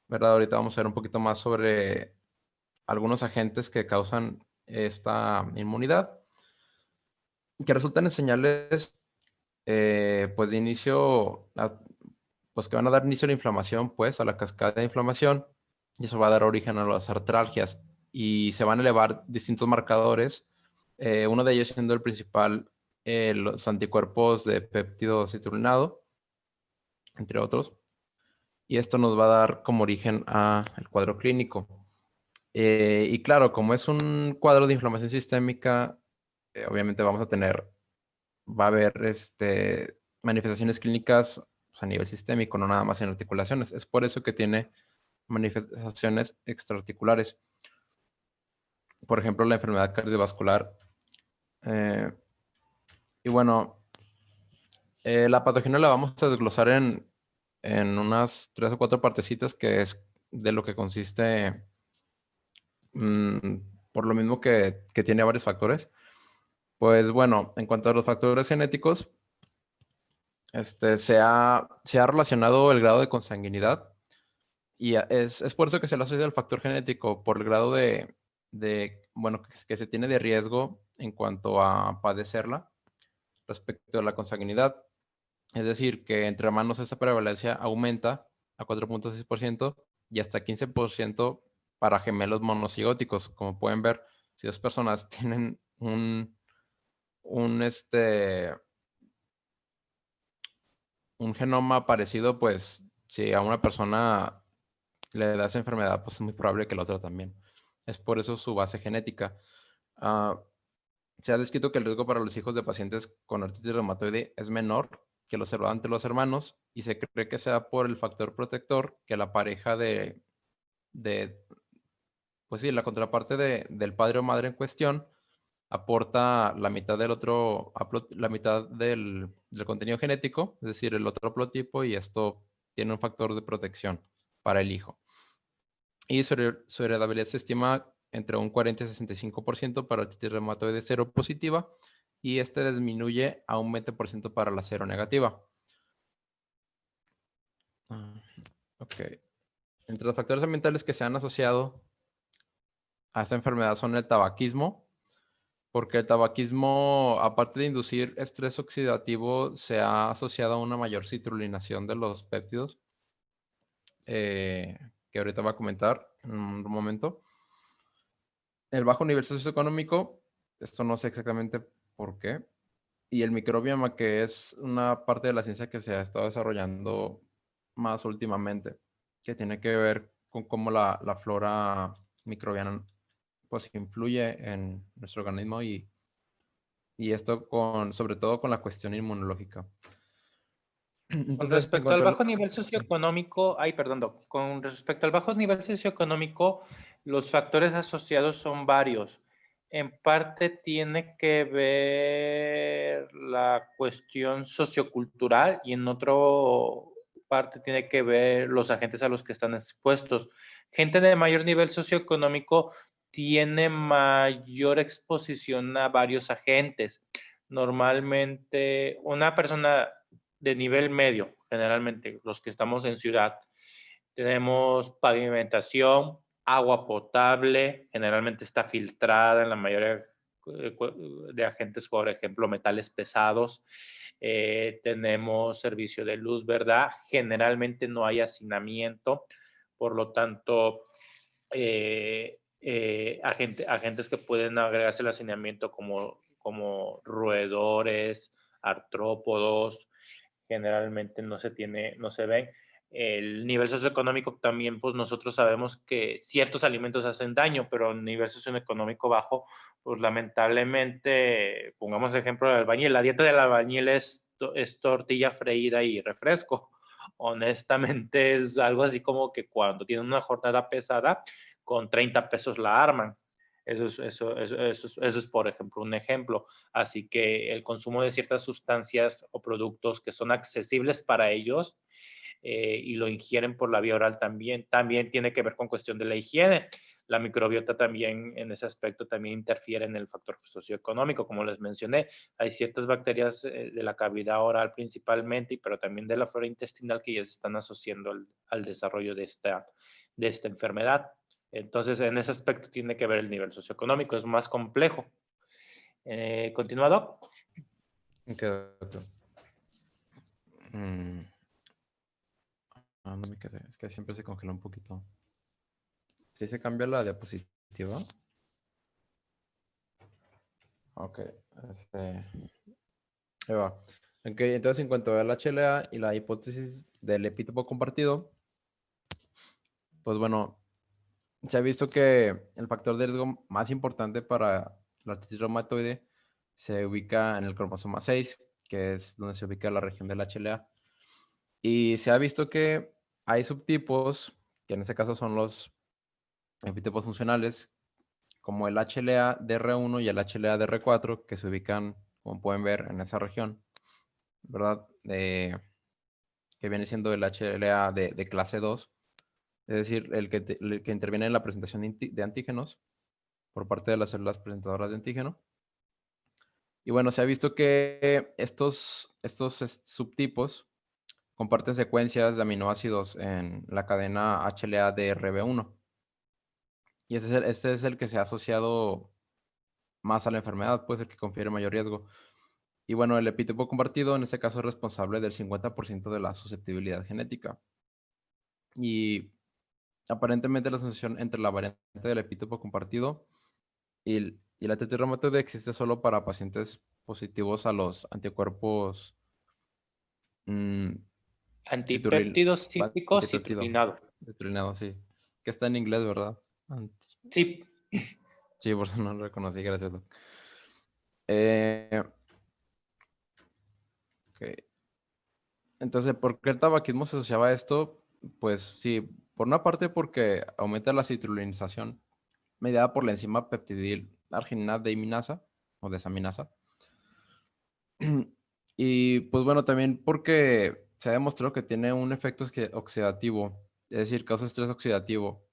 ¿verdad? Ahorita vamos a ver un poquito más sobre algunos agentes que causan esta inmunidad, que resultan en señales, pues, de inicio, pues, que van a dar inicio a la inflamación, pues, a la cascada de inflamación, y eso va a dar origen a las artralgias, y se van a elevar distintos marcadores, uno de ellos siendo el principal, los anticuerpos de péptido citrullinado, entre otros, y esto nos va a dar como origen al cuadro clínico. Y claro, como es un cuadro de inflamación sistémica, obviamente va a haber manifestaciones clínicas, pues, a nivel sistémico, no nada más en articulaciones. Es por eso que tiene manifestaciones extraarticulares. Por ejemplo, la enfermedad cardiovascular. Eh, y bueno, la patogenia la vamos a desglosar en unas 3 o 4 partecitas, que es de lo que consiste, mm, por lo mismo que tiene varios factores. Pues bueno, en cuanto a los factores genéticos, se ha relacionado el grado de consanguinidad y es por eso que se le asocia el factor genético, por el grado bueno, que se tiene de riesgo en cuanto a padecerla respecto a la consanguinidad. Es decir, que entre hermanos esa prevalencia aumenta a 4,6% y hasta 15% para gemelos monocigóticos. Como pueden ver, si 2 personas tienen un, este, un genoma parecido, pues si a una persona le da esa enfermedad, pues es muy probable que la otra también. Es por eso su base genética. Ah, Se ha descrito que el riesgo para los hijos de pacientes con artritis reumatoide es menor que lo observado entre los hermanos y se cree que sea por el factor protector que la pareja de pues sí, la contraparte del padre o madre en cuestión aporta la mitad del la mitad del contenido genético, es decir, el otro haplotipo, y esto tiene un factor de protección para el hijo. Y su heredabilidad se estima entre un 40 y 65% para artritis reumatoide cero positiva y disminuye a un 20% para la cero negativa. Ah, ok. Entre los factores ambientales que se han asociado a esta enfermedad son el tabaquismo, porque el tabaquismo, aparte de inducir estrés oxidativo, se ha asociado a una mayor citrulinación de los péptidos, que ahorita va a comentar en un momento. El bajo nivel socioeconómico, esto no sé exactamente por qué. Y el microbioma, que es una parte de la ciencia que se ha estado desarrollando más últimamente, que tiene que ver con cómo la flora microbiana pues influye en nuestro organismo y esto sobre todo con la cuestión inmunológica. Con Entonces, en respecto al cuanto bajo nivel sí. socioeconómico, ay, perdón, Doc. Con respecto al bajo nivel socioeconómico, los factores asociados son varios. En parte tiene que ver la cuestión sociocultural y en otro parte tiene que ver los agentes a los que están expuestos. Gente de mayor nivel socioeconómico tiene mayor exposición a varios agentes. Normalmente, una persona de nivel medio, generalmente los que estamos en ciudad, tenemos pavimentación, agua potable, generalmente está filtrada en la mayoría de agentes, por ejemplo, metales pesados. Tenemos servicio de luz, ¿verdad? Generalmente no hay hacinamiento, por lo tanto, agentes que pueden agregarse al hacinamiento como roedores, artrópodos, generalmente no se ven. El nivel socioeconómico también, pues nosotros sabemos que ciertos alimentos hacen daño, pero a nivel socioeconómico bajo, pues lamentablemente, pongamos el ejemplo del albañil, la dieta del albañil es tortilla freída y refresco. Honestamente es algo así como que cuando tienen una jornada pesada, con 30 pesos la arman. Eso es, por ejemplo, un ejemplo. Así que el consumo de ciertas sustancias o productos que son accesibles para ellos y lo ingieren por la vía oral también tiene que ver con cuestión de la higiene. La microbiota también en ese aspecto también interfiere en el factor socioeconómico, como les mencioné. Hay ciertas bacterias de la cavidad oral principalmente, pero también de la flora intestinal que ya se están asociando al desarrollo de esta enfermedad. Entonces, en ese aspecto tiene que ver el nivel socioeconómico, es más complejo. ¿Continuado? Ok, doctor. No me quedé. Es que siempre se congela un poquito. ¿Sí se cambia la diapositiva? Ok. Ahí va. Ok, entonces en cuanto a la HLA y la hipótesis del epítopo compartido, pues bueno, se ha visto que el factor de riesgo más importante para la artritis reumatoide se ubica en el cromosoma 6, que es donde se ubica la región del HLA. Y se ha visto que hay subtipos, que en este caso son los epítopos funcionales, como el HLA-DR1 y el HLA-DR4, que se ubican, como pueden ver, en esa región, ¿verdad? Que viene siendo el HLA de clase 2, es decir, el que interviene en la presentación de antígenos por parte de las células presentadoras de antígeno. Y bueno, se ha visto que estos subtipos comparten secuencias de aminoácidos en la cadena HLA-DRB1. Y este es el que se ha asociado más a la enfermedad, puede ser que confiere mayor riesgo. Y bueno, el epítopo compartido en este caso es responsable del 50% de la susceptibilidad genética. Y aparentemente la asociación entre la variante del epítopo compartido y la artritis reumatoide existe solo para pacientes positivos a los anticuerpos mm, Antipéptidos cíclicos antipéptido, citrulinado. citrulinado, sí. Que está en inglés, ¿verdad? Sí, Sí, por eso no lo reconocí, gracias, Doc. Eh, ok. Entonces, ¿por qué el tabaquismo se asociaba a esto? Pues sí, por una parte porque aumenta la citrulinización mediada por la enzima peptidil arginina deaminasa o desaminasa. Y pues bueno, también porque se ha demostrado que tiene un efecto oxidativo, es decir, causa estrés oxidativo.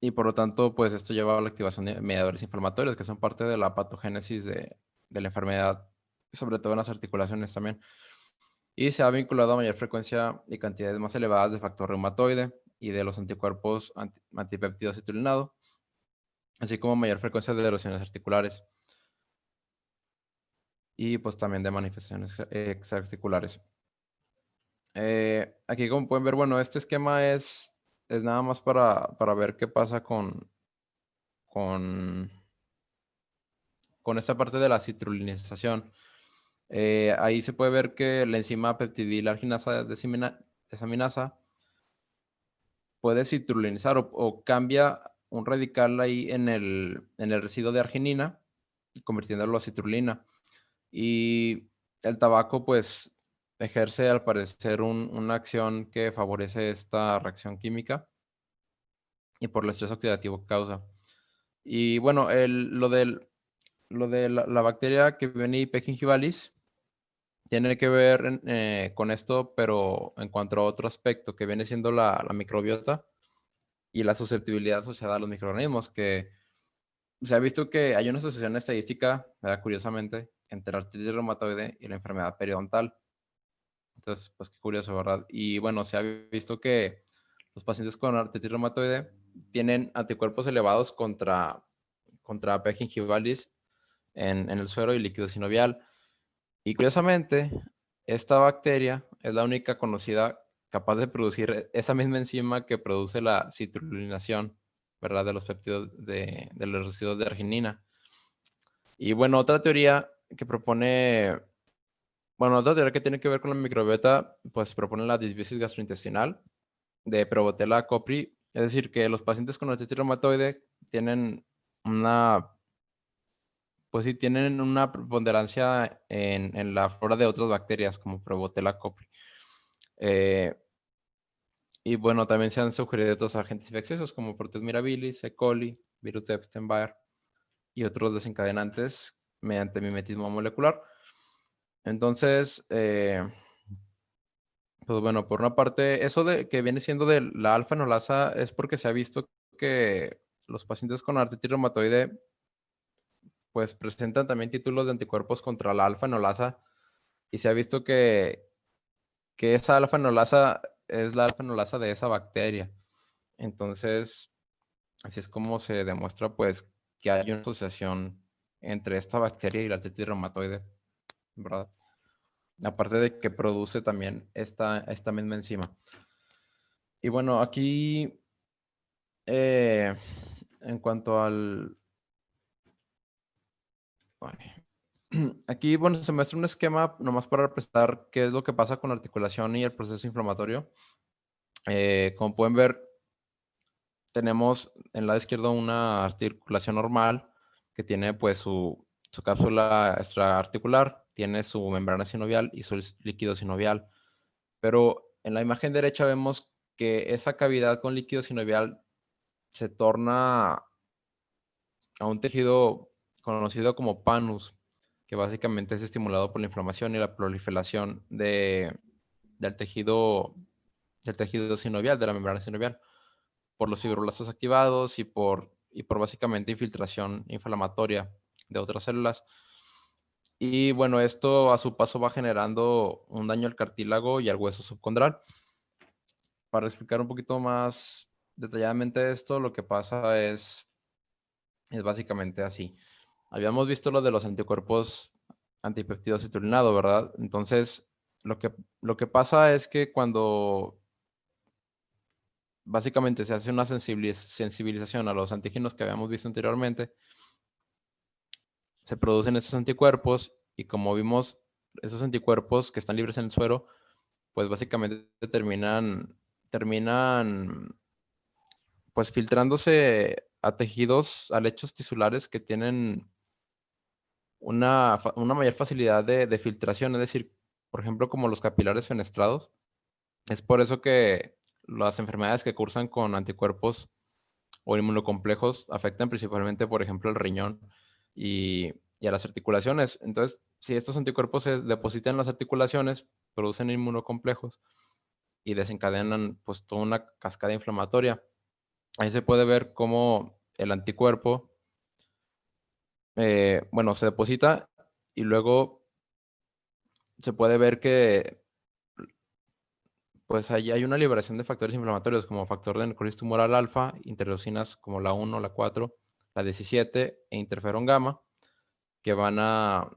Y por lo tanto, pues esto lleva a la activación de mediadores inflamatorios, que son parte de la patogénesis de la enfermedad, sobre todo en las articulaciones también. Y se ha vinculado a mayor frecuencia y cantidades más elevadas de factor reumatoide y de los anticuerpos antipéptidos citrulinado, así como mayor frecuencia de erosiones articulares y pues también de manifestaciones extraarticulares. Aquí como pueden ver, bueno, este esquema es nada más para ver qué pasa con, con esta parte de la citrulinización. Ahí se puede ver que la enzima peptidil arginasa desaminasa puede citrulinizar o cambia un radical ahí en el residuo de arginina, convirtiéndolo a citrulina. Y el tabaco, pues, ejerce al parecer una acción que favorece esta reacción química y por el estrés oxidativo que causa. Y bueno, lo de la bacteria que viene P. gingivalis tiene que ver con esto, pero en cuanto a otro aspecto que viene siendo la microbiota y la susceptibilidad asociada a los microorganismos, que se ha visto que hay una asociación estadística, ¿verdad? Curiosamente, entre la artritis reumatoide y la enfermedad periodontal. Entonces, pues qué curioso, ¿verdad? Y bueno, se ha visto que los pacientes con artritis reumatoide tienen anticuerpos elevados contra P. gingivalis en el suero y líquido sinovial. Y curiosamente, esta bacteria es la única conocida capaz de producir esa misma enzima que produce la citrulinación, ¿verdad? De los péptidos de los residuos de arginina. Y bueno, otra teoría que tiene que ver con la microbiota, pues propone la disbiosis gastrointestinal de Prevotella copri, es decir, que los pacientes con artritis reumatoide tienen una, pues sí, tienen una preponderancia en la flora de otras bacterias como Prevotella copri. Eh, y bueno, también se han sugerido otros agentes infecciosos como Proteus mirabilis, E. coli, virus de Epstein-Barr y otros desencadenantes mediante mimetismo molecular. Entonces, pues bueno, por una parte, eso de que viene siendo de la alfa-enolasa es porque se ha visto que los pacientes con artritis reumatoide pues presentan también títulos de anticuerpos contra la alfa-enolasa y se ha visto que esa alfa-enolasa es la alfa-enolasa de esa bacteria. Entonces, así es como se demuestra pues que hay una asociación entre esta bacteria y la artritis reumatoide, ¿verdad? Aparte de que produce también esta misma enzima. Y bueno, aquí en cuanto al... Aquí, bueno, se muestra un esquema nomás para representar qué es lo que pasa con la articulación y el proceso inflamatorio. Como pueden ver, tenemos en el lado izquierdo una articulación normal que tiene pues su cápsula extraarticular, tiene su membrana sinovial y su líquido sinovial. Pero en la imagen derecha vemos que esa cavidad con líquido sinovial se torna a un tejido conocido como panus, que básicamente es estimulado por la inflamación y la proliferación del tejido sinovial, de la membrana sinovial, por los fibroblastos activados y por básicamente infiltración inflamatoria de otras células. Y bueno, esto a su paso va generando un daño al cartílago y al hueso subcondral. Para explicar un poquito más detalladamente esto, lo que pasa es básicamente así. Habíamos visto lo de los anticuerpos antipéptido citrulinado, ¿verdad? Entonces, lo que pasa es que cuando básicamente se hace una sensibilización a los antígenos que habíamos visto anteriormente, se producen esos anticuerpos y como vimos, esos anticuerpos que están libres en el suero, pues básicamente terminan pues filtrándose a tejidos, a lechos tisulares que tienen una mayor facilidad de filtración, es decir, por ejemplo, como los capilares fenestrados. Es por eso que las enfermedades que cursan con anticuerpos o inmunocomplejos afectan principalmente, por ejemplo, el riñón y a las articulaciones. Entonces, si estos anticuerpos se depositan en las articulaciones, producen inmunocomplejos y desencadenan pues toda una cascada inflamatoria. Ahí se puede ver cómo el anticuerpo, bueno, se deposita y luego se puede ver que pues ahí hay una liberación de factores inflamatorios como factor de necrosis tumoral alfa, interleucinas como la 1, la 4, la 17 e interferón gamma, que van a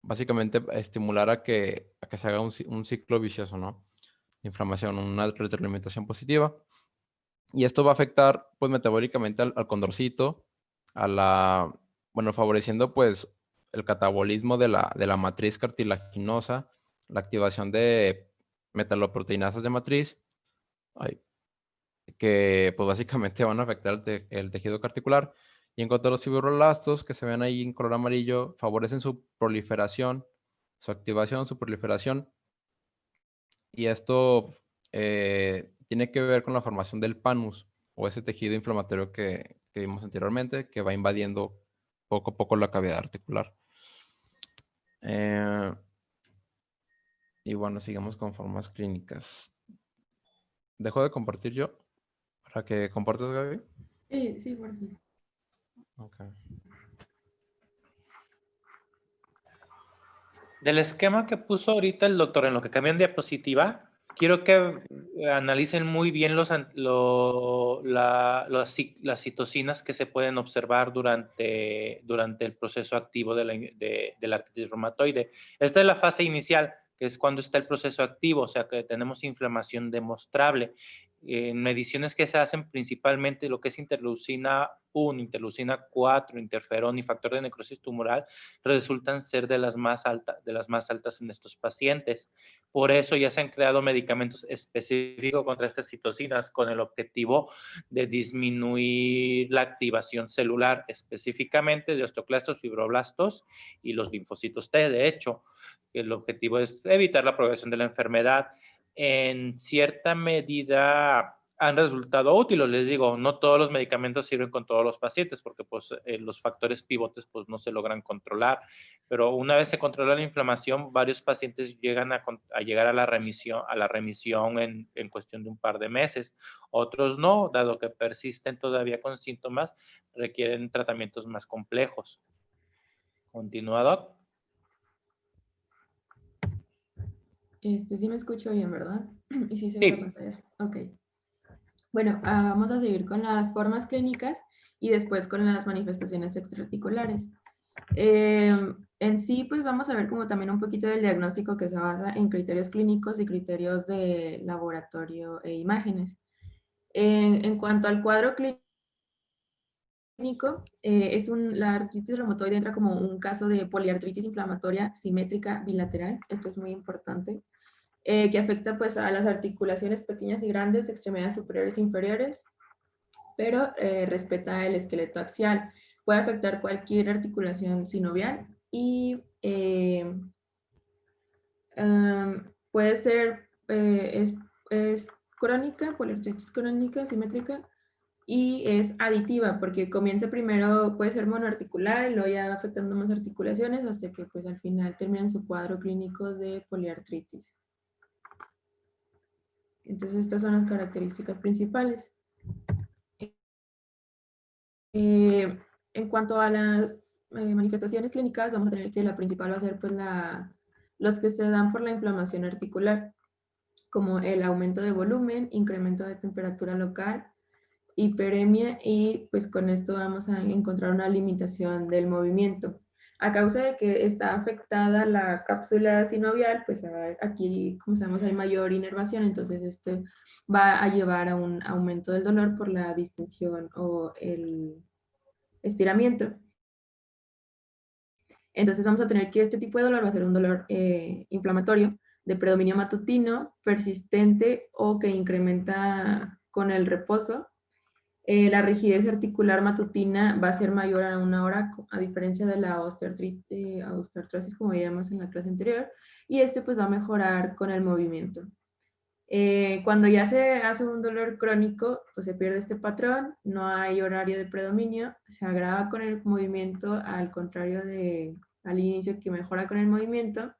básicamente estimular a que se haga un ciclo vicioso, ¿no? De inflamación, una retroalimentación positiva. Y esto va a afectar, pues, metabólicamente al condrocito, bueno, favoreciendo, pues, el catabolismo de la matriz cartilaginosa, la activación de metaloproteinasas de matriz, ay, que, pues, básicamente van a afectar el tejido carticular. Y en cuanto a los fibroblastos, que se ven ahí en color amarillo, favorecen su proliferación, su activación, su proliferación. Y esto tiene que ver con la formación del panus o ese tejido inflamatorio que vimos anteriormente, que va invadiendo poco a poco la cavidad articular. Eh, y bueno, sigamos con formas clínicas. ¿Dejo de compartir yo para que compartas, Gaby? Sí, sí, por favor. Ok. Del esquema que puso ahorita el doctor en lo que cambian diapositiva, quiero que analicen muy bien las citocinas que se pueden observar durante el proceso activo de la artritis reumatoide. Esta es la fase inicial, que es cuando está el proceso activo, o sea que tenemos inflamación demostrable. En mediciones que se hacen principalmente lo que es interleucina 1, interleucina 4, interferón y factor de necrosis tumoral resultan ser de las más altas en estos pacientes. Por eso ya se han creado medicamentos específicos contra estas citocinas con el objetivo de disminuir la activación celular, específicamente de osteoclastos, fibroblastos y los linfocitos T. De hecho, el objetivo es evitar la progresión de la enfermedad. En cierta medida, han resultado útiles. Les digo, no todos los medicamentos sirven con todos los pacientes porque pues, los factores pivotes pues, no se logran controlar. Pero una vez se controla la inflamación, varios pacientes llegan a llegar a la remisión en cuestión de un par de meses. Otros no, dado que persisten todavía con síntomas, requieren tratamientos más complejos. ¿Continúa, Doc? Sí me escucho bien, ¿verdad? Y sí se ve la Sí. pantalla. Ok. Bueno, vamos a seguir con las formas clínicas y después con las manifestaciones extraarticulares. En sí, pues vamos a ver como también un poquito del diagnóstico que se basa en criterios clínicos y criterios de laboratorio e imágenes. En cuanto al cuadro clínico, la artritis reumatoide entra como un caso de poliartritis inflamatoria simétrica bilateral. Esto es muy importante. Que afecta pues a las articulaciones pequeñas y grandes de extremidades superiores e inferiores, pero respeta el esqueleto axial. Puede afectar cualquier articulación sinovial y puede ser, es crónica, poliartritis crónica, simétrica, y es aditiva porque comienza primero, puede ser monoarticular y luego ya va afectando más articulaciones hasta que pues al final termina en su cuadro clínico de poliartritis. Entonces estas son las características principales. En cuanto a las manifestaciones clínicas, vamos a tener que la principal va a ser pues los que se dan por la inflamación articular, como el aumento de volumen, incremento de temperatura local, hiperemia y pues con esto vamos a encontrar una limitación del movimiento. A causa de que está afectada la cápsula sinovial, pues aquí, como sabemos, hay mayor inervación, entonces esto va a llevar a un aumento del dolor por la distensión o el estiramiento. Entonces vamos a tener que este tipo de dolor va a ser un dolor inflamatorio de predominio matutino, persistente o que incrementa con el reposo. La rigidez articular matutina va a ser mayor a 1 hora, a diferencia de la osteoartrosis, como veíamos en la clase anterior, y este pues va a mejorar con el movimiento. Cuando ya se hace un dolor crónico, pues se pierde este patrón, no hay horario de predominio, se agrava con el movimiento, al contrario al inicio que mejora con el movimiento,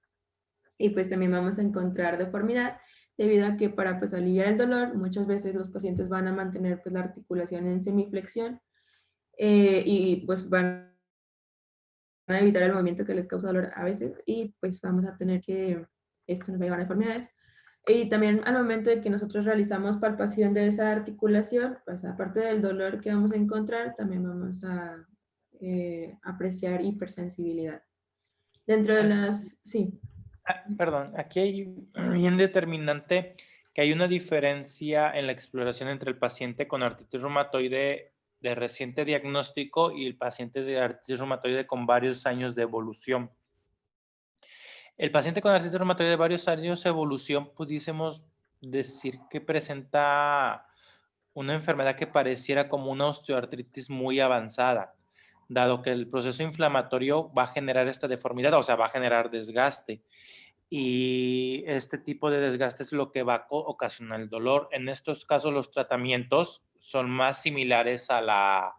y pues también vamos a encontrar deformidad, debido a que para pues aliviar el dolor, muchas veces los pacientes van a mantener pues la articulación en semiflexión, y pues van a evitar el movimiento que les causa dolor a veces, y pues vamos a tener esto nos va a llevar a deformidades. Y también al momento de que nosotros realizamos palpación de esa articulación, pues aparte del dolor que vamos a encontrar, también vamos a apreciar hipersensibilidad. Dentro de las... Sí. Perdón, aquí hay bien determinante que hay una diferencia en la exploración entre el paciente con artritis reumatoide de reciente diagnóstico y el paciente de artritis reumatoide con varios años de evolución. El paciente con artritis reumatoide de varios años de evolución, pudiésemos decir que presenta una enfermedad que pareciera como una osteoartritis muy avanzada, dado que el proceso inflamatorio va a generar esta deformidad, o sea, va a generar desgaste. Y este tipo de desgaste es lo que va a ocasionar el dolor. En estos casos, los tratamientos son más similares a la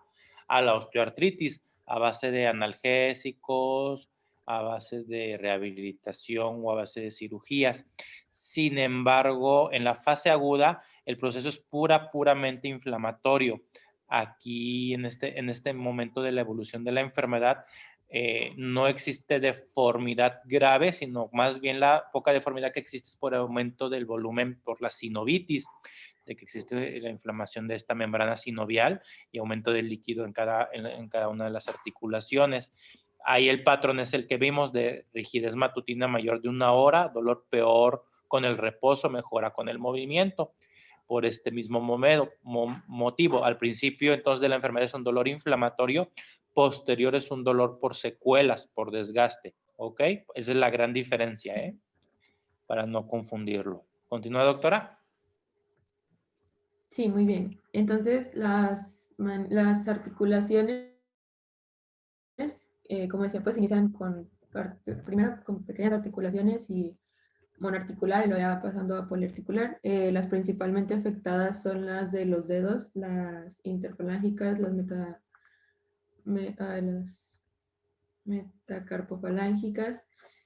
osteoartritis, a base de analgésicos, a base de rehabilitación o a base de cirugías. Sin embargo, en la fase aguda, el proceso es puramente inflamatorio. Aquí, en este momento de la evolución de la enfermedad, no existe deformidad grave, sino más bien la poca deformidad que existe es por aumento del volumen por la sinovitis, de que existe la inflamación de esta membrana sinovial y aumento del líquido en cada una de las articulaciones. Ahí el patrón es el que vimos de rigidez matutina mayor de 1 hora, dolor peor con el reposo, mejora con el movimiento. Por este mismo motivo, al principio entonces de la enfermedad es un dolor inflamatorio, posterior es un dolor por secuelas, por desgaste, ¿ok? Esa es la gran diferencia, ¿eh? Para no confundirlo. ¿Continúa, doctora? Sí, muy bien. Entonces, las articulaciones, como decía, pues inician primero con pequeñas articulaciones y monoarticular y luego ya pasando a poliarticular. Las principalmente afectadas son las de los dedos, las interfalángicas, las metacarpofalángicas,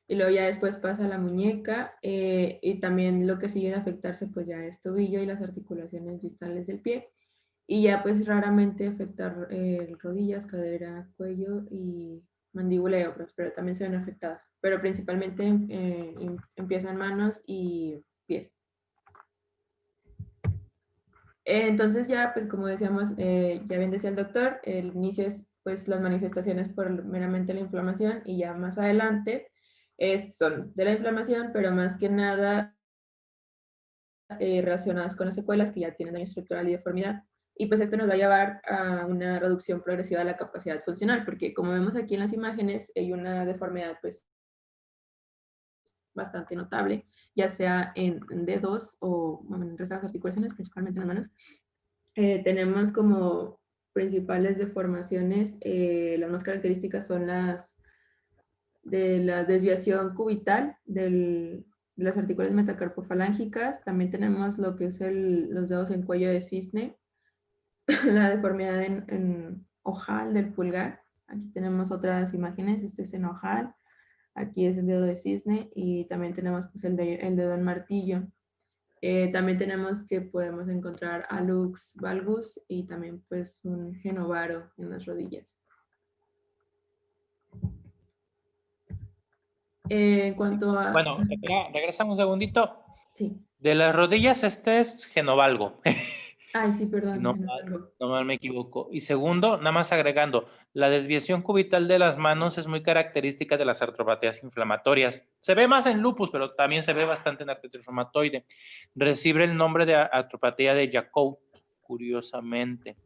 y luego ya después pasa a la muñeca, y también lo que sigue de afectarse pues ya es tobillo y las articulaciones distales del pie, y ya pues raramente afectar rodillas, cadera, cuello y mandíbula y hombros, pero también se ven afectadas, pero principalmente empiezan manos y pies. Entonces ya, pues como decíamos, ya bien decía el doctor, el inicio es pues las manifestaciones por meramente la inflamación, y ya más adelante son de la inflamación, pero más que nada relacionadas con las secuelas que ya tienen daño estructural y deformidad. Y pues esto nos va a llevar a una reducción progresiva de la capacidad funcional, porque como vemos aquí en las imágenes, hay una deformidad pues bastante notable, ya sea en dedos o en el resto de las articulaciones, principalmente en las manos. Tenemos como principales deformaciones, las más características son las de la desviación cubital de las articulaciones metacarpofalángicas. También tenemos lo que es los dedos en cuello de cisne, la deformidad en ojal del pulgar. Aquí tenemos otras imágenes, este es en ojal, aquí es el dedo de cisne, y también tenemos pues, el dedo en martillo. También tenemos que podemos encontrar alux valgus y también pues un genovaro en las rodillas. En cuanto a... Bueno, regresa un segundito. Sí. De las rodillas, este es genovalgo. Ay, sí, perdón. Si no mal me equivoco. Y segundo, nada más agregando, la desviación cubital de las manos es muy característica de las artropatías inflamatorias. Se ve más en lupus, pero también se ve bastante en artritis reumatoide. Recibe el nombre de artropatía de Charcot, curiosamente.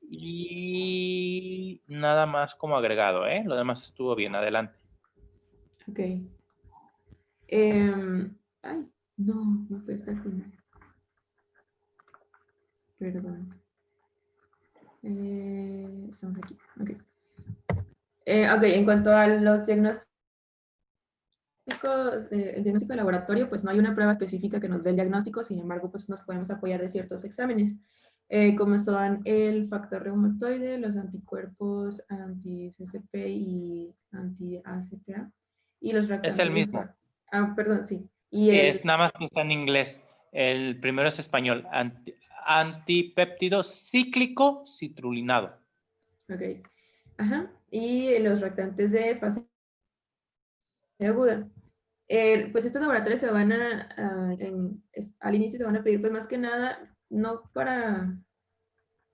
Y nada más como agregado, ¿eh? Lo demás estuvo bien. Adelante. Ok. Ay, no, me fue hasta el final. Perdón. Estamos aquí. Ok. Ok, en cuanto a los diagnósticos, el diagnóstico de laboratorio, pues no hay una prueba específica que nos dé el diagnóstico, sin embargo, pues nos podemos apoyar de ciertos exámenes, como son el factor reumatoide, los anticuerpos anti-CCP y anti-ACPA, y los Es el reactantes mismo. perdón, sí. Sí, es nada más que está en inglés. El primero es español. Antipéptido cíclico citrulinado. Ok. Ajá. Y los reactantes de fase aguda. Pues estos laboratorios se van al inicio se van a pedir, pues más que nada, no para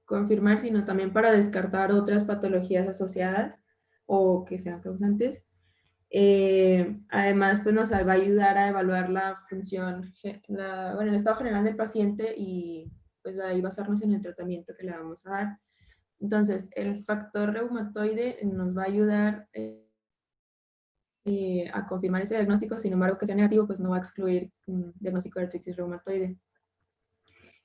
confirmar, sino también para descartar otras patologías asociadas o que sean causantes. Además, pues nos va a ayudar a evaluar la función, bueno, el estado general del paciente, y pues ahí basarnos en el tratamiento que le vamos a dar. Entonces, el factor reumatoide nos va a ayudar a confirmar ese diagnóstico, sin embargo, que sea negativo, pues no va a excluir un diagnóstico de artritis reumatoide.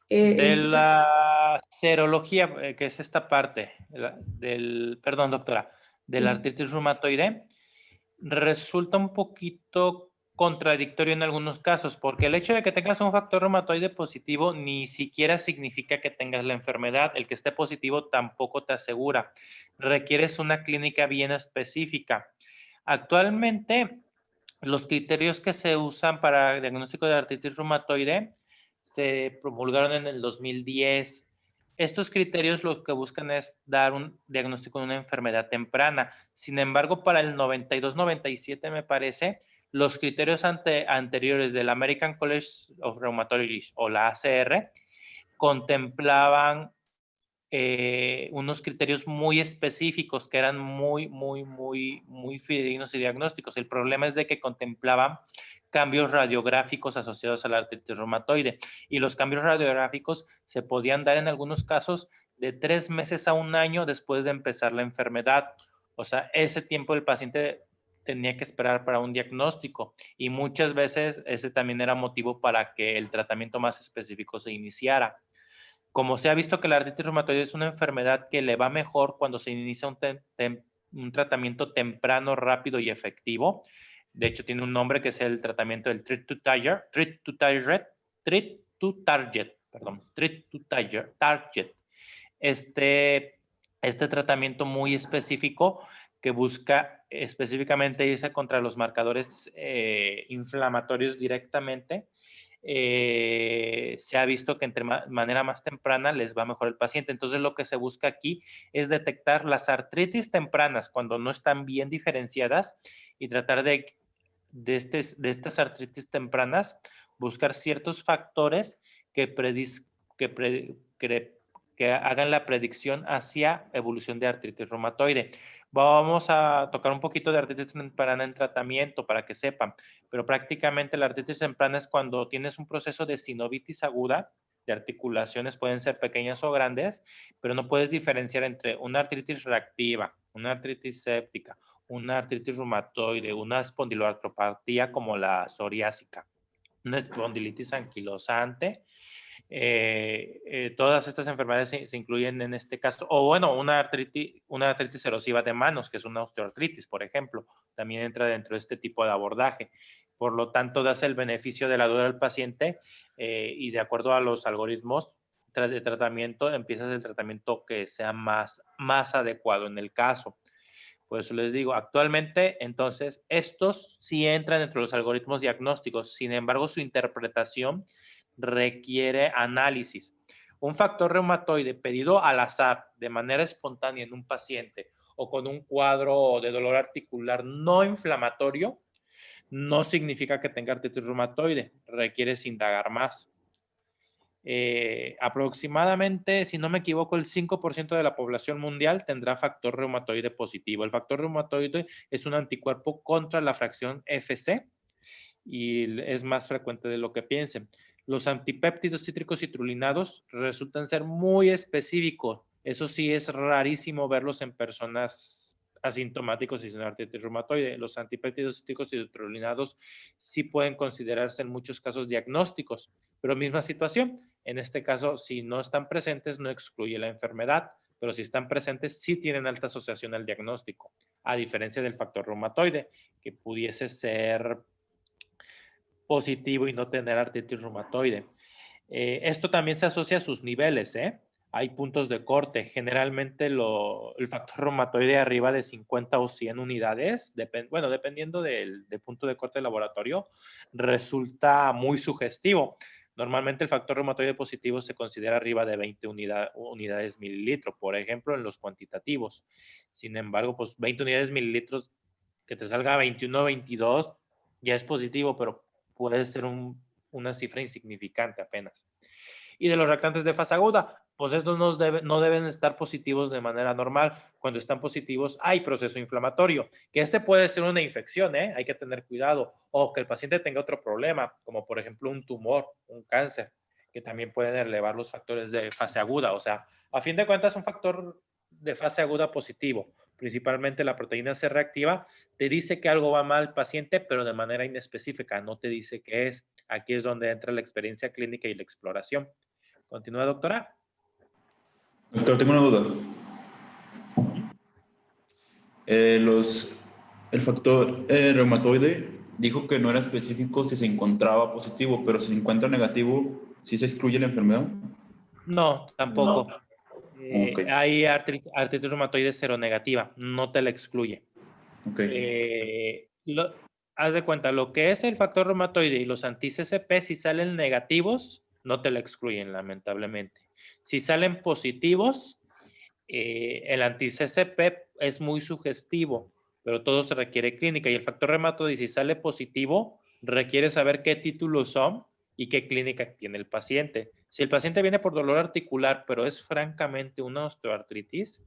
De la serología, que es esta parte, perdón, doctora, de la artritis reumatoide, resulta un poquito contradictorio en algunos casos, porque el hecho de que tengas un factor reumatoide positivo ni siquiera significa que tengas la enfermedad. El que esté positivo tampoco te asegura. Requieres una clínica bien específica. Actualmente, los criterios que se usan para el diagnóstico de artritis reumatoide se promulgaron en el 2010. Estos criterios lo que buscan es dar un diagnóstico de una enfermedad temprana. Sin embargo, para el 92-97, me parece, los criterios anteriores del American College of Rheumatology o la ACR contemplaban unos criterios muy específicos que eran muy fidedignos y diagnósticos. El problema es de que contemplaban cambios radiográficos asociados a la artritis reumatoide, y los cambios radiográficos se podían dar en algunos casos de 3 meses a 1 año después de empezar la enfermedad. O sea, ese tiempo el paciente tenía que esperar para un diagnóstico, y muchas veces ese también era motivo para que el tratamiento más específico se iniciara. Como se ha visto que la artritis reumatoide es una enfermedad que le va mejor cuando se inicia un tratamiento temprano, rápido y efectivo, De hecho, tiene un nombre que es el tratamiento del treat to target. Este tratamiento muy específico que busca específicamente irse contra los marcadores inflamatorios directamente, se ha visto que entre manera más temprana les va mejor el paciente. Entonces, lo que se busca aquí es detectar las artritis tempranas cuando no están bien diferenciadas y tratar de estas artritis tempranas buscar ciertos factores que hagan la predicción hacia evolución de artritis reumatoide. Vamos a tocar un poquito de artritis temprana en tratamiento para que sepan, pero prácticamente la artritis temprana es cuando tienes un proceso de sinovitis aguda, de articulaciones pueden ser pequeñas o grandes, pero no puedes diferenciar entre una artritis reactiva, una artritis séptica, una artritis reumatoide, una espondiloartropatía como la psoriásica, una espondilitis anquilosante. Todas estas enfermedades se incluyen en este caso, o bueno, una artritis erosiva de manos, que es una osteoartritis, por ejemplo, también entra dentro de este tipo de abordaje. Por lo tanto, das el beneficio de la duda al paciente y de acuerdo a los algoritmos de tratamiento, empiezas el tratamiento que sea más adecuado en el caso. Por eso les digo, actualmente, entonces, estos sí entran dentro de los algoritmos diagnósticos. Sin embargo, su interpretación requiere análisis. Un factor reumatoide pedido al azar, de manera espontánea en un paciente o con un cuadro de dolor articular no inflamatorio, no significa que tenga artritis reumatoide. Requieres indagar más. Aproximadamente, si no me equivoco, el 5% de la población mundial tendrá factor reumatoide positivo. El factor reumatoide es un anticuerpo contra la fracción FC y es más frecuente de lo que piensen. Los antipéptidos cítricos citrulinados resultan ser muy específicos. Eso sí, es rarísimo verlos en personas asintomáticos y sin artritis reumatoide. Los antipéptidos cítricos citrulinados sí pueden considerarse en muchos casos diagnósticos, pero misma situación. En este caso, si no están presentes, no excluye la enfermedad, pero si están presentes, sí tienen alta asociación al diagnóstico, a diferencia del factor reumatoide, que pudiese ser positivo y no tener artritis reumatoide. Esto también se asocia a sus niveles, Hay puntos de corte. Generalmente el factor reumatoide arriba de 50 o 100 unidades, dependiendo del punto de corte de laboratorio, resulta muy sugestivo. Normalmente el factor reumatoide positivo se considera arriba de 20 unidades mililitro, por ejemplo, en los cuantitativos. Sin embargo, pues 20 unidades mililitros, que te salga 21 o 22, ya es positivo, pero puede ser una cifra insignificante apenas. Y de los reactantes de fase aguda, pues estos no deben estar positivos de manera normal. Cuando están positivos hay proceso inflamatorio, que puede ser una infección, hay que tener cuidado, o que el paciente tenga otro problema, como por ejemplo un tumor, un cáncer, que también pueden elevar los factores de fase aguda. O sea, a fin de cuentas, un factor de fase aguda positivo, principalmente la proteína C reactiva, te dice que algo va mal paciente, pero de manera inespecífica, no te dice qué es. Aquí es donde entra la experiencia clínica y la exploración. Continúa, doctora. Doctor, tengo una duda. El factor reumatoide dijo que no era específico si se encontraba positivo, pero si se encuentra negativo, ¿sí se excluye la enfermedad? No, tampoco. No. Okay. Hay artritis reumatoide seronegativa, no te la excluye. Okay. Haz de cuenta, lo que es el factor reumatoide y los anti-CCP, si salen negativos, no te la excluyen, lamentablemente. Si salen positivos, el anti-CCP es muy sugestivo, pero todo se requiere clínica. Y el factor reumatoide, si sale positivo, requiere saber qué títulos son y qué clínica tiene el paciente. Si el paciente viene por dolor articular, pero es francamente una osteoartritis,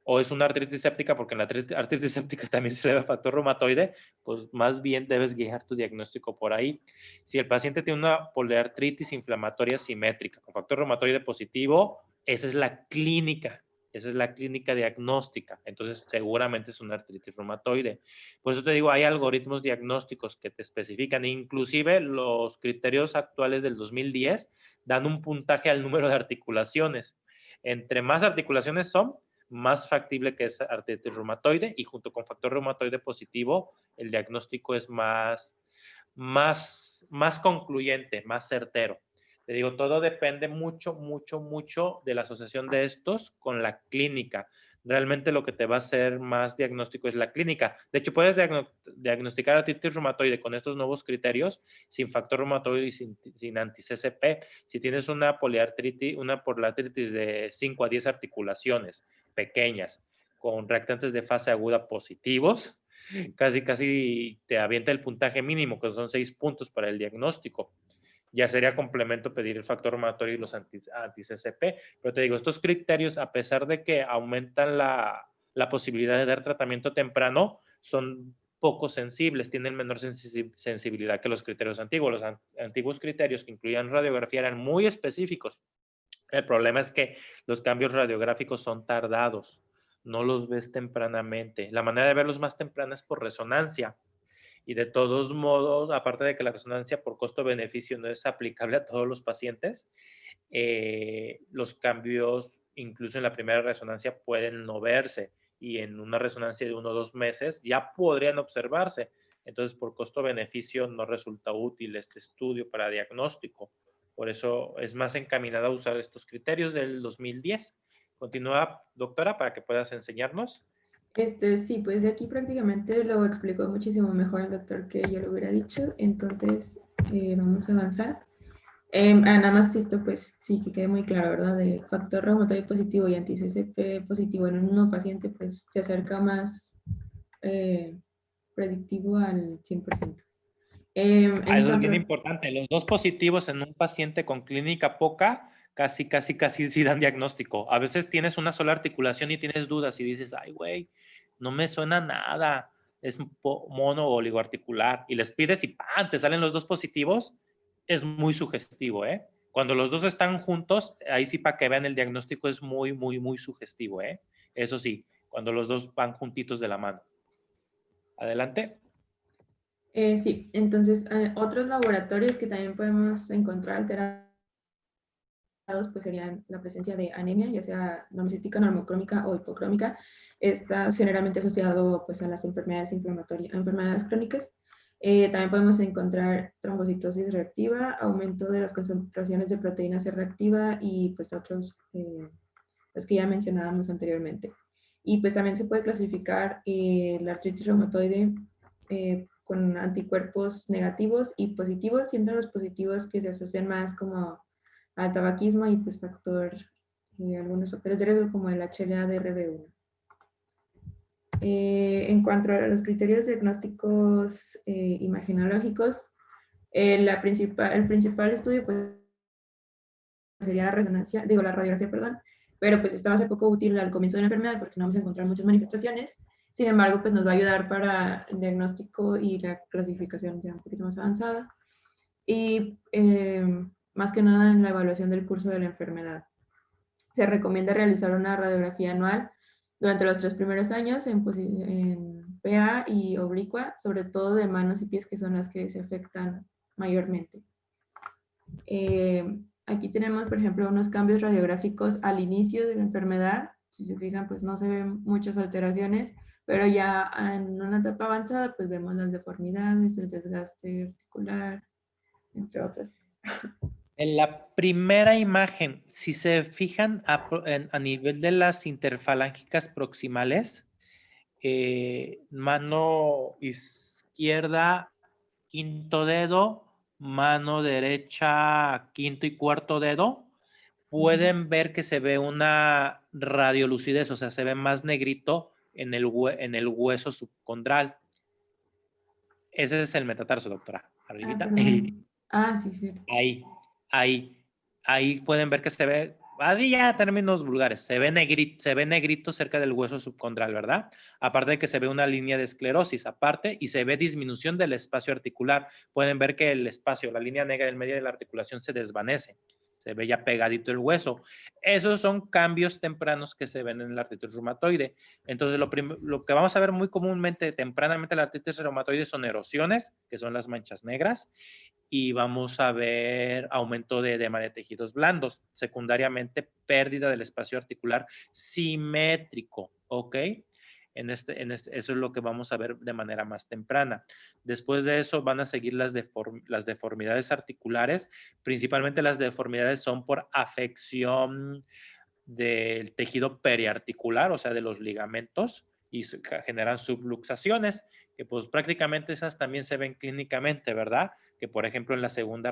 o es una artritis séptica, porque en la artritis séptica también se le da factor reumatoide, pues más bien debes guiar tu diagnóstico por ahí. Si el paciente tiene una poliartritis inflamatoria simétrica con factor reumatoide positivo, esa es la clínica diagnóstica. Entonces, seguramente es una artritis reumatoide. Por eso te digo, hay algoritmos diagnósticos que te especifican. Inclusive, los criterios actuales del 2010 dan un puntaje al número de articulaciones. Entre más articulaciones son, más factible que es artritis reumatoide, y junto con factor reumatoide positivo, el diagnóstico es más concluyente, más certero. Te digo, todo depende mucho de la asociación de estos con la clínica. Realmente lo que te va a hacer más diagnóstico es la clínica. De hecho, puedes diagnosticar artritis reumatoide con estos nuevos criterios, sin factor reumatoide y sin anti-CCP. Si tienes una poliartritis, una poliartritis de 5 a 10 articulaciones pequeñas, con reactantes de fase aguda positivos, casi te avienta el puntaje mínimo, que son 6 puntos para el diagnóstico. Ya sería complemento pedir el factor reumatoide y los anti-CCP. Pero te digo, estos criterios, a pesar de que aumentan la posibilidad de dar tratamiento temprano, son poco sensibles, tienen menor sensibilidad que los criterios antiguos. Los antiguos criterios que incluían radiografía eran muy específicos. El problema es que los cambios radiográficos son tardados, no los ves tempranamente. La manera de verlos más temprana es por resonancia. Y de todos modos, aparte de que la resonancia por costo-beneficio no es aplicable a todos los pacientes, los cambios, incluso en la primera resonancia, pueden no verse, y en una resonancia de 1 o 2 meses ya podrían observarse. Entonces, por costo-beneficio no resulta útil este estudio para diagnóstico. Por eso es más encaminado a usar estos criterios del 2010. Continúa, doctora, para que puedas enseñarnos. Sí, pues de aquí prácticamente lo explicó muchísimo mejor el doctor que yo lo hubiera dicho, entonces vamos a avanzar. Nada más esto, pues sí, que quede muy claro, ¿verdad? De factor reumatoide positivo y anti-CCP positivo en un mismo paciente, pues se acerca más predictivo al 100%. Eso es bien importante. Los 2 positivos en un paciente con clínica poca, casi sí dan diagnóstico. A veces tienes una sola articulación y tienes dudas y dices, ay, güey, no me suena nada, es mono o oligoarticular. Y les pides y ¡pam!, te salen los 2 positivos. Es muy sugestivo, ¿eh? Cuando los 2 están juntos, ahí sí, para que vean, el diagnóstico es muy sugestivo, ¿eh? Eso sí, cuando los 2 van juntitos de la mano. Adelante. Sí, entonces otros laboratorios que también podemos encontrar alterados pues serían la presencia de anemia, ya sea normocítica, normocrómica o hipocrómica. Estás generalmente asociado pues a las enfermedades inflamatorias, a enfermedades crónicas. También podemos encontrar trombocitosis reactiva, aumento de las concentraciones de proteína C reactiva y pues otros los que ya mencionábamos anteriormente. Y pues también se puede clasificar la artritis reumatoide con anticuerpos negativos y positivos, siendo los positivos que se asocian más como al tabaquismo y pues algunos factores de riesgo como el HLA-DRB1. En cuanto a los criterios diagnósticos imagenológicos, el principal estudio pues, sería la radiografía, perdón, pero pues esta va a ser poco útil al comienzo de la enfermedad porque no vamos a encontrar muchas manifestaciones. Sin embargo, pues nos va a ayudar para el diagnóstico y la clasificación ya un poquito más avanzada. Y más que nada en la evaluación del curso de la enfermedad. Se recomienda realizar una radiografía anual durante los 3 primeros años en PA y oblicua, sobre todo de manos y pies, que son las que se afectan mayormente. Aquí tenemos, por ejemplo, unos cambios radiográficos al inicio de la enfermedad. Si se fijan, pues no se ven muchas alteraciones, pero ya en una etapa avanzada, pues vemos las deformidades, el desgaste articular, entre otras. En la primera imagen, si se fijan a nivel de las interfalángicas proximales, mano izquierda, 5º dedo, mano derecha, 5º y 4º dedo, pueden ver que se ve una radiolucidez, o sea, se ve más negrito en el hueso subcondral. Ese es el metatarso, doctora. Arribita. Sí, cierto. Ahí pueden ver que se ve, así ya términos vulgares, se ve negrito cerca del hueso subcondral, ¿verdad? Aparte de que se ve una línea de esclerosis, aparte, y se ve disminución del espacio articular. Pueden ver que el espacio, la línea negra en medio de la articulación se desvanece, se ve ya pegadito el hueso. Esos son cambios tempranos que se ven en la artritis reumatoide. Entonces, lo que vamos a ver muy comúnmente, tempranamente, en la artritis reumatoide son erosiones, que son las manchas negras, y vamos a ver aumento de edema de tejidos blandos, secundariamente pérdida del espacio articular simétrico, ¿ok? Eso es lo que vamos a ver de manera más temprana. Después de eso van a seguir las deformidades articulares. Principalmente las deformidades son por afección del tejido periarticular, o sea, de los ligamentos, y generan subluxaciones, que pues prácticamente esas también se ven clínicamente, ¿verdad? Que por ejemplo en la segunda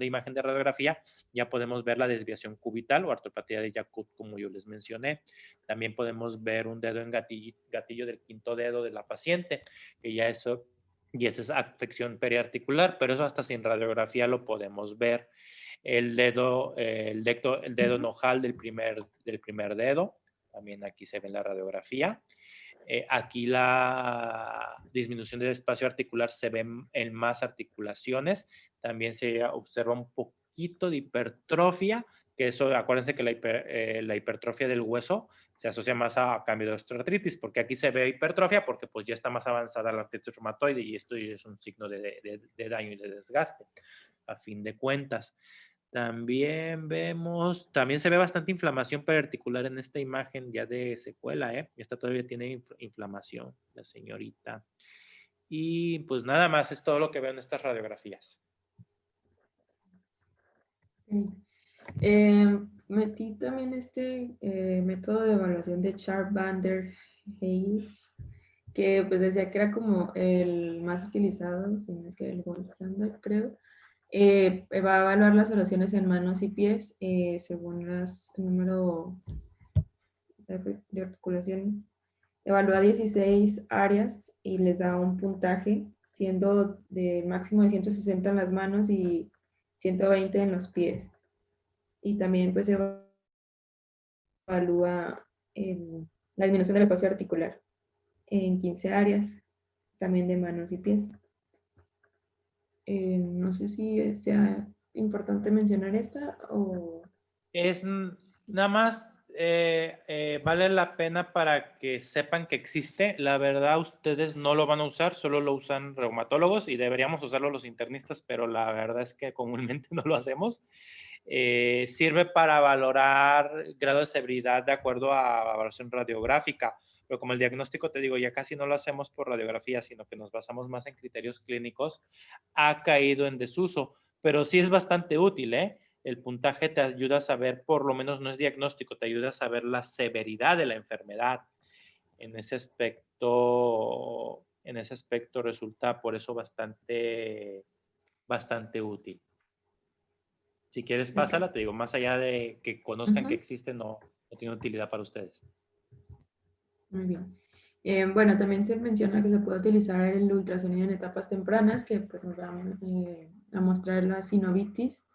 imagen de radiografía ya podemos ver la desviación cubital o artropatía de Yacoub, como yo les mencioné. También podemos ver un dedo en gatillo del quinto dedo de la paciente, que ya eso, y esa es afección periarticular, pero eso hasta sin radiografía lo podemos ver. El dedo nojal del primer dedo, también aquí se ve en la radiografía. Aquí la disminución del espacio articular se ve en más articulaciones. También se observa un poquito de hipertrofia, que eso, acuérdense que la hipertrofia del hueso se asocia más a cambio de osteoartritis, porque aquí se ve hipertrofia porque pues ya está más avanzada la artritis reumatoide y esto es un signo de daño y de desgaste, a fin de cuentas. También se ve bastante inflamación periarticular en esta imagen ya de secuela, ¿eh? Esta todavía tiene inflamación, la señorita. Y pues nada más es todo lo que veo en estas radiografías. Metí también este método de evaluación de Sharp-Van-Der-Heijs, que pues decía que era como el más utilizado, si no es que el gold standard, creo. Va a evaluar las erosiones en manos y pies según el número de articulación. Evalúa 16 áreas y les da un puntaje, siendo de máximo de 160 en las manos y 120 en los pies. Y también pues evalúa la disminución del espacio articular en 15 áreas, también de manos y pies. No sé si sea importante mencionar esta o... Es nada más, vale la pena para que sepan que existe. La verdad, ustedes no lo van a usar, solo lo usan reumatólogos y deberíamos usarlo los internistas, pero la verdad es que comúnmente no lo hacemos. Sirve para valorar grado de severidad de acuerdo a evaluación radiográfica, pero como el diagnóstico, te digo, ya casi no lo hacemos por radiografía, sino que nos basamos más en criterios clínicos, ha caído en desuso, pero sí es bastante útil, ¿eh? El puntaje te ayuda a saber, por lo menos no es diagnóstico, te ayuda a saber la severidad de la enfermedad. En ese aspecto resulta por eso bastante útil. Si quieres, pásala, te digo, más allá de que conozcan que existe, no tiene utilidad para ustedes. Muy bien. Bueno, también se menciona que se puede utilizar el ultrasonido en etapas tempranas, que pues, nos van a mostrar la sinovitis,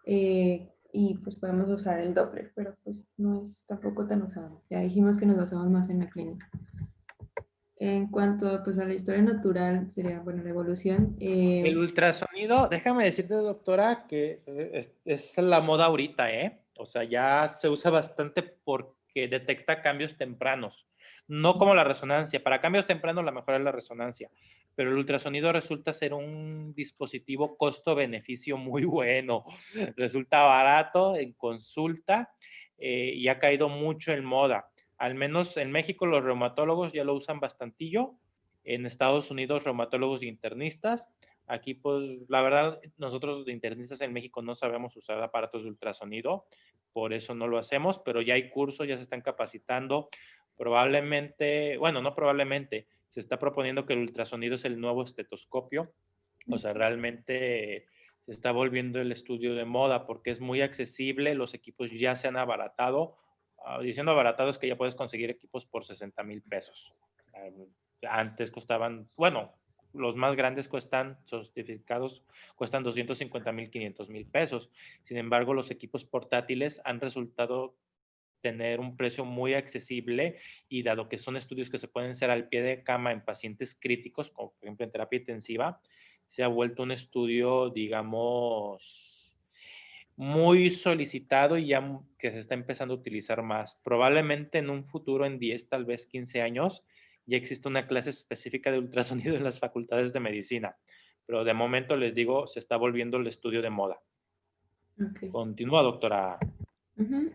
y pues podemos usar el Doppler, pero pues no es tampoco tan usado. Ya dijimos que nos basamos más en la clínica. En cuanto pues, a la historia natural, sería, bueno, la evolución. El ultrasonido, déjame decirte, doctora, que es la moda ahorita, ¿eh? O sea, ya se usa bastante porque detecta cambios tempranos. No como la resonancia. Para cambios tempranos la mejor es la resonancia. Pero el ultrasonido resulta ser un dispositivo costo-beneficio muy bueno. Resulta barato en consulta y ha caído mucho en moda. Al menos en México los reumatólogos ya lo usan bastantillo. En Estados Unidos, reumatólogos y internistas. Aquí, pues, la verdad, nosotros de internistas en México no sabemos usar aparatos de ultrasonido, por eso no lo hacemos, pero ya hay cursos, ya se están capacitando. Probablemente, bueno, no probablemente, se está proponiendo que el ultrasonido es el nuevo estetoscopio. O sea, realmente se está volviendo el estudio de moda porque es muy accesible, los equipos ya se han abaratado. Diciendo abaratado es que ya puedes conseguir equipos por 60,000 pesos. Antes costaban, bueno, los más grandes certificados cuestan 250,000, 500,000 pesos. Sin embargo, los equipos portátiles han resultado tener un precio muy accesible y dado que son estudios que se pueden hacer al pie de cama en pacientes críticos, como por ejemplo en terapia intensiva, se ha vuelto un estudio, digamos, muy solicitado y ya que se está empezando a utilizar más. Probablemente en un futuro, en 10, tal vez 15 años, ya existe una clase específica de ultrasonido en las facultades de medicina, pero de momento les digo, se está volviendo el estudio de moda. Ok. Continúa, doctora. Ujú.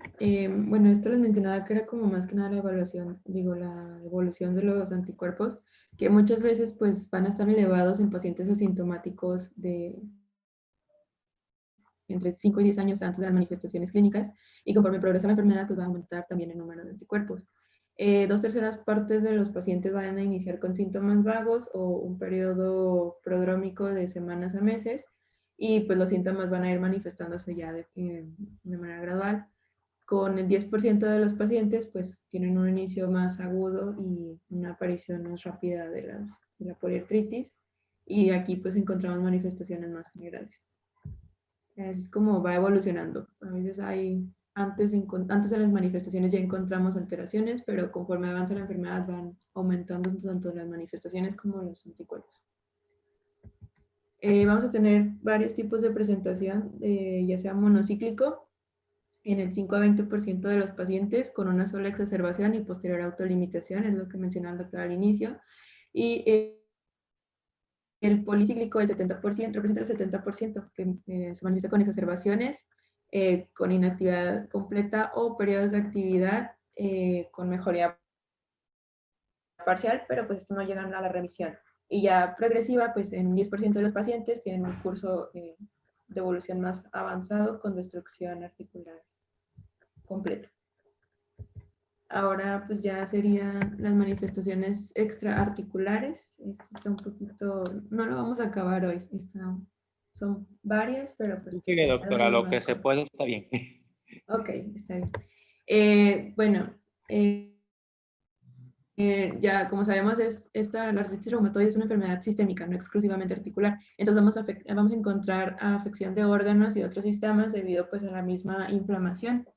Bueno, esto les mencionaba que era como más que nada la evaluación, digo, la evolución de los anticuerpos, que muchas veces pues van a estar elevados en pacientes asintomáticos de entre 5 y 10 años antes de las manifestaciones clínicas, y conforme progresa la enfermedad pues va a aumentar también el número de anticuerpos. 2/3 partes de los pacientes van a iniciar con síntomas vagos o un periodo prodrómico de semanas a meses, y pues los síntomas van a ir manifestándose ya de manera gradual. Con el 10% de los pacientes, pues tienen un inicio más agudo y una aparición más rápida de la poliartritis. Y aquí pues encontramos manifestaciones más generales. Así es como va evolucionando. A veces antes de las manifestaciones ya encontramos alteraciones, pero conforme avanza la enfermedad van aumentando tanto las manifestaciones como los anticuerpos. Vamos a tener varios tipos de presentación, ya sea monocíclico, en el 5 a 20% de los pacientes con una sola exacerbación y posterior autolimitación, es lo que mencionaba el doctor al inicio. Y el policíclico, el 70%, representa el 70%, que se manifiesta con exacerbaciones, con inactividad completa o periodos de actividad con mejoría parcial, pero pues esto no llegan a la remisión. Y ya progresiva, pues en 10% de los pacientes tienen un curso de evolución más avanzado con destrucción articular completa. Ahora pues ya serían las manifestaciones extraarticulares. Esto está un poquito, no lo vamos a acabar hoy, son varias, pero pues... Sigue, doctora, lo que se puede está bien. Ok, está bien. Bueno, ya como sabemos, la artritis reumatoide es una enfermedad sistémica, no exclusivamente articular. Entonces vamos a encontrar afección de órganos y otros sistemas debido pues a la misma inflamación.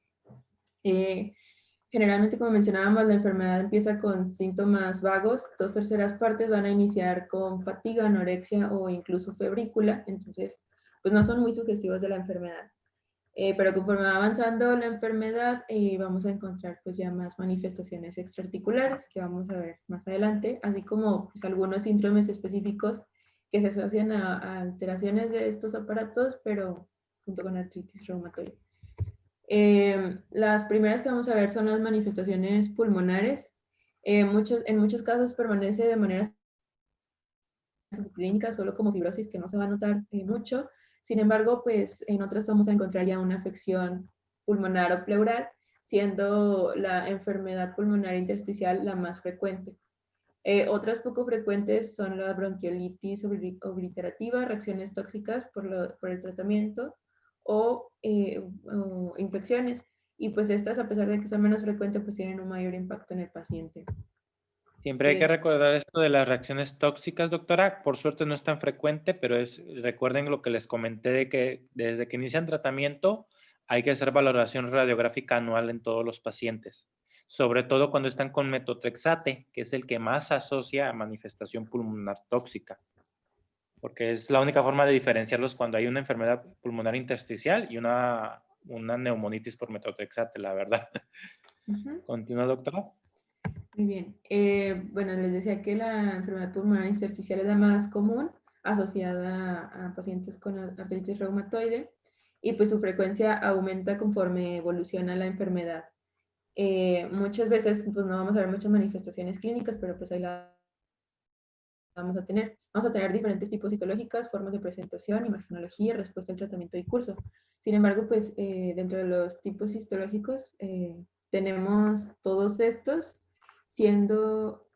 Generalmente, como mencionábamos, la enfermedad empieza con síntomas vagos. 2/3 partes van a iniciar con fatiga, anorexia o incluso febrícula. Entonces, pues no son muy sugestivos de la enfermedad. Pero conforme va avanzando la enfermedad, vamos a encontrar pues ya más manifestaciones extraarticulares que vamos a ver más adelante, así como pues, algunos síndromes específicos que se asocian a alteraciones de estos aparatos, pero junto con artritis reumatoide. Las primeras que vamos a ver son las manifestaciones pulmonares. En muchos casos permanece de manera subclínica, solo como fibrosis, que no se va a notar mucho. Sin embargo, pues en otras vamos a encontrar ya una afección pulmonar o pleural, siendo la enfermedad pulmonar intersticial la más frecuente. Otras poco frecuentes son la bronquiolitis obliterativa, reacciones tóxicas por el tratamiento o infecciones. Y pues estas, a pesar de que son menos frecuentes, pues tienen un mayor impacto en el paciente. Siempre hay que recordar esto de las reacciones tóxicas, doctora. Por suerte no es tan frecuente, pero recuerden lo que les comenté de que desde que inician tratamiento hay que hacer valoración radiográfica anual en todos los pacientes, sobre todo cuando están con metotrexate, que es el que más asocia a manifestación pulmonar tóxica, porque es la única forma de diferenciarlos cuando hay una enfermedad pulmonar intersticial y una neumonitis por metotrexate, la verdad. Continúa, doctora. Muy bien. Bueno, les decía que la enfermedad pulmonar intersticial es la más común, asociada a pacientes con artritis reumatoide, y pues su frecuencia aumenta conforme evoluciona la enfermedad. Muchas veces pues no vamos a ver muchas manifestaciones clínicas, pero pues ahí la vamos a tener. Vamos a tener diferentes tipos histológicas, formas de presentación, imagenología, respuesta al tratamiento y curso. Sin embargo, pues dentro de los tipos histológicos tenemos todos estos, siendo,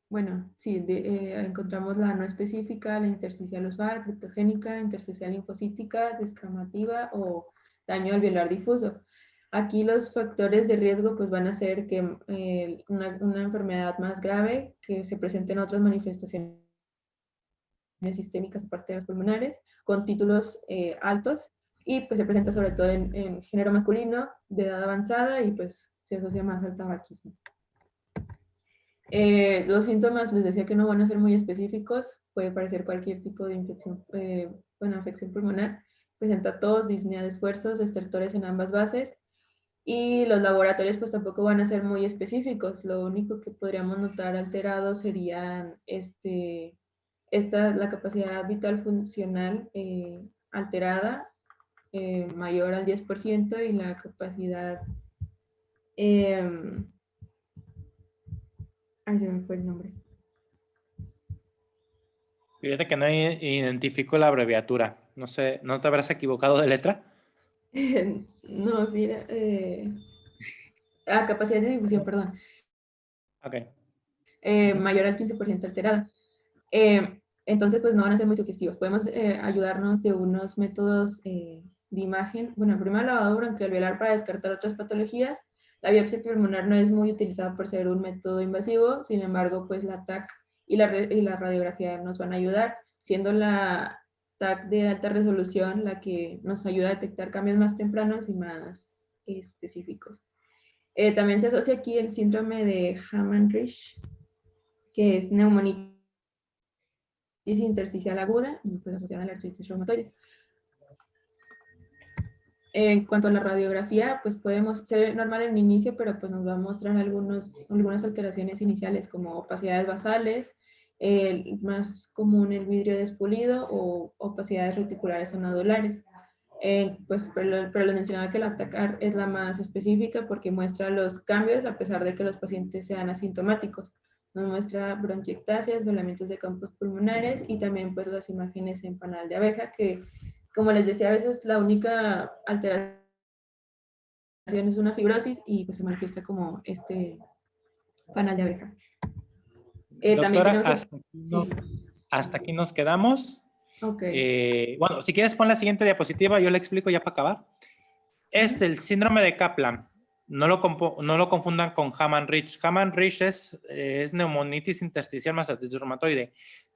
bueno, sí, encontramos la no específica, la intersticial usual, criptogénica, intersticial linfocítica, descamativa o daño alveolar difuso. Aquí los factores de riesgo pues van a ser que una enfermedad más grave, que se presenten otras manifestaciones sistémicas aparte de las pulmonares, con títulos altos, y pues se presenta sobre todo en género masculino, de edad avanzada, y pues se asocia más al tabaquismo. Los síntomas, les decía que no van a ser muy específicos, puede parecer cualquier tipo de infección, afección pulmonar, presenta tos, disnea de esfuerzos, estertores en ambas bases, y los laboratorios pues tampoco van a ser muy específicos. Lo único que podríamos notar alterado serían la capacidad vital funcional alterada mayor al 10% y la capacidad... ay, se me fue el nombre. Fíjate que no identifico la abreviatura. No sé, ¿no te habrás equivocado de letra? No, sí era... capacidad de difusión, perdón. Ok. Mayor al 15% alterada. Entonces, pues no van a ser muy sugestivos. Podemos ayudarnos de unos métodos de imagen. Bueno, el primer lavado bronquialveolar para descartar otras patologías. La biopsia pulmonar no es muy utilizada por ser un método invasivo, sin embargo, pues la TAC y la radiografía nos van a ayudar, siendo la TAC de alta resolución la que nos ayuda a detectar cambios más tempranos y más específicos. También se asocia aquí el síndrome de Hamann-Rich, que es neumonitis intersticial aguda y pues asociada a la artritis reumatoide. En cuanto a la radiografía, pues podemos ser normal en el inicio, pero pues nos va a mostrar algunas alteraciones iniciales como opacidades basales, más común el vidrio despulido o opacidades reticulares o nodulares. Pero les mencionaba que la ATAC es la más específica porque muestra los cambios a pesar de que los pacientes sean asintomáticos. Nos muestra bronquiectasias, velamientos de campos pulmonares y también pues las imágenes en panal de abeja que, como les decía, a veces la única alteración es una fibrosis y pues se manifiesta como este panal de abeja. También Doctora, tenemos hasta aquí nos quedamos. Ok. Bueno, si quieres pon la siguiente diapositiva, yo le explico ya para acabar. El síndrome de Kaplan, no lo confundan con Hamann-Rich. Hamann-Rich es neumonitis intersticial más artritis reumatoide.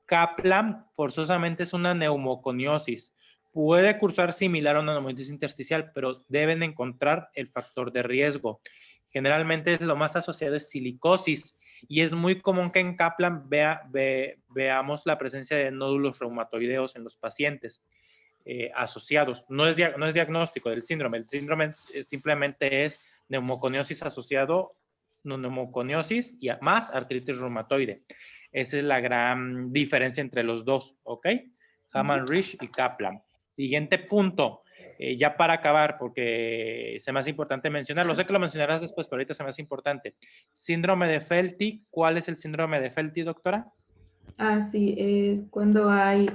Kaplan forzosamente es una neumoconiosis. Puede cursar similar a una neumonitis intersticial, pero deben encontrar el factor de riesgo. Generalmente lo más asociado es silicosis y es muy común que en Kaplan veamos la presencia de nódulos reumatoideos en los pacientes. Asociados. No es diagnóstico del síndrome. El síndrome simplemente es neumoconiosis asociado, neumoconiosis y más artritis reumatoide. Esa es la gran diferencia entre los dos, ¿ok? Hamann-Rich y Kaplan. Siguiente punto, ya para acabar, porque se me hace importante mencionarlo. Sé que lo mencionarás después, pero ahorita se me hace importante. Síndrome de Felty. ¿Cuál es el síndrome de Felty, doctora? Sí, es cuando hay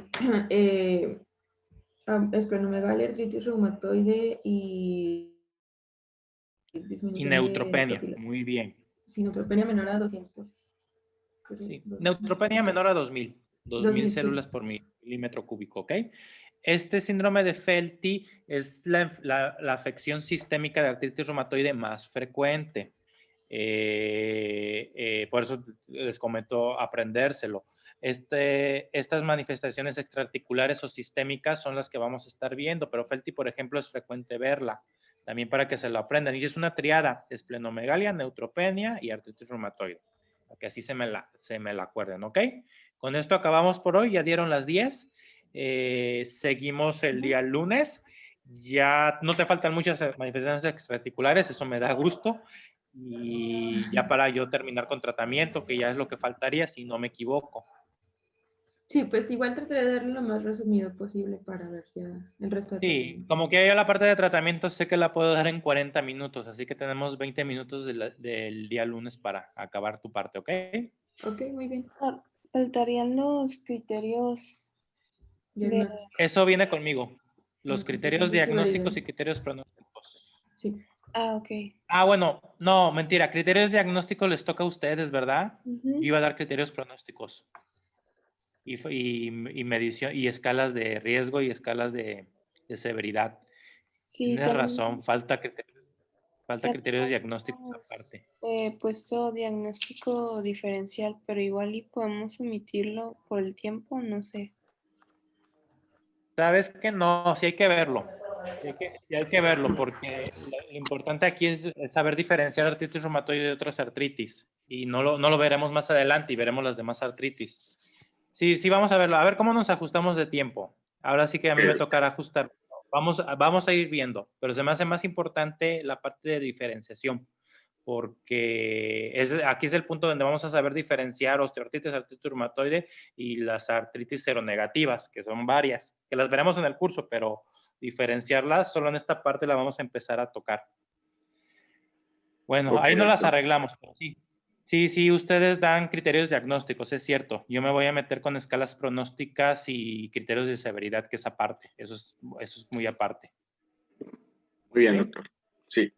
esplenomegalia, artritis reumatoide y Y disminución de neutropenia. trofilas. Muy bien. Sí, neutropenia menor a 200. Sí. Neutropenia menor a 2000. 2000 sí. células por milímetro cúbico, ¿ok? Este síndrome de Felty es la afección sistémica de artritis reumatoide más frecuente. Por eso les comento aprendérselo. Estas manifestaciones extraarticulares o sistémicas son las que vamos a estar viendo, pero Felty, por ejemplo, es frecuente verla, también para que se lo aprendan. Y es una triada, esplenomegalia, neutropenia y artritis reumatoide, para que así se me la acuerden, ¿ok? Con esto acabamos por hoy, ya dieron las 10. Seguimos el día lunes. Ya no te faltan muchas manifestaciones extraarticulares, eso me da gusto. Y ya para yo terminar con tratamiento, que ya es lo que faltaría si no me equivoco. Sí, pues igual trataré de darle lo más resumido posible para ver ya el resto de Sí, como que ya la parte de tratamiento sé que la puedo dar en 40 minutos, así que tenemos 20 minutos del día lunes para acabar tu parte, ¿ok? Ok, muy bien. Faltarían los criterios de... Eso viene conmigo. Los Ok, criterios entonces sí, diagnósticos valido. y criterios pronósticos. Sí. Ok. Bueno, no, mentira. Criterios diagnósticos les toca a ustedes, ¿verdad? Yo iba a dar criterios pronósticos. Y medición y escalas de riesgo y escalas de severidad. Sí, Tienes también razón, falta criterios diagnósticos aparte. puesto diagnóstico diferencial, pero igual y podemos omitirlo por el tiempo, no sé. ¿Sabes qué? No, sí hay que verlo. Sí hay que verlo, porque lo importante aquí es saber diferenciar artritis reumatoide de otras artritis. Y no lo veremos más adelante y veremos las demás artritis. Sí, vamos a verlo. A ver cómo nos ajustamos de tiempo. Ahora sí que a mí me tocará ajustar. Vamos a ir viendo, pero se me hace más importante la parte de diferenciación, porque aquí es el punto donde vamos a saber diferenciar osteoartritis, artritis reumatoide y las artritis seronegativas, que son varias, que las veremos en el curso, pero diferenciarlas solo en esta parte la vamos a empezar a tocar. Bueno, ahí no las arreglamos, pero sí. Sí, ustedes dan criterios diagnósticos, es cierto. Yo me voy a meter con escalas pronósticas y criterios de severidad, que es aparte. Eso es muy aparte. Muy bien, ¿Sí? doctor. Sí.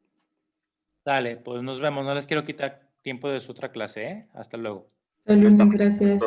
Dale, pues nos vemos. No les quiero quitar tiempo de su otra clase, ¿eh? Hasta luego. Saludos, gracias.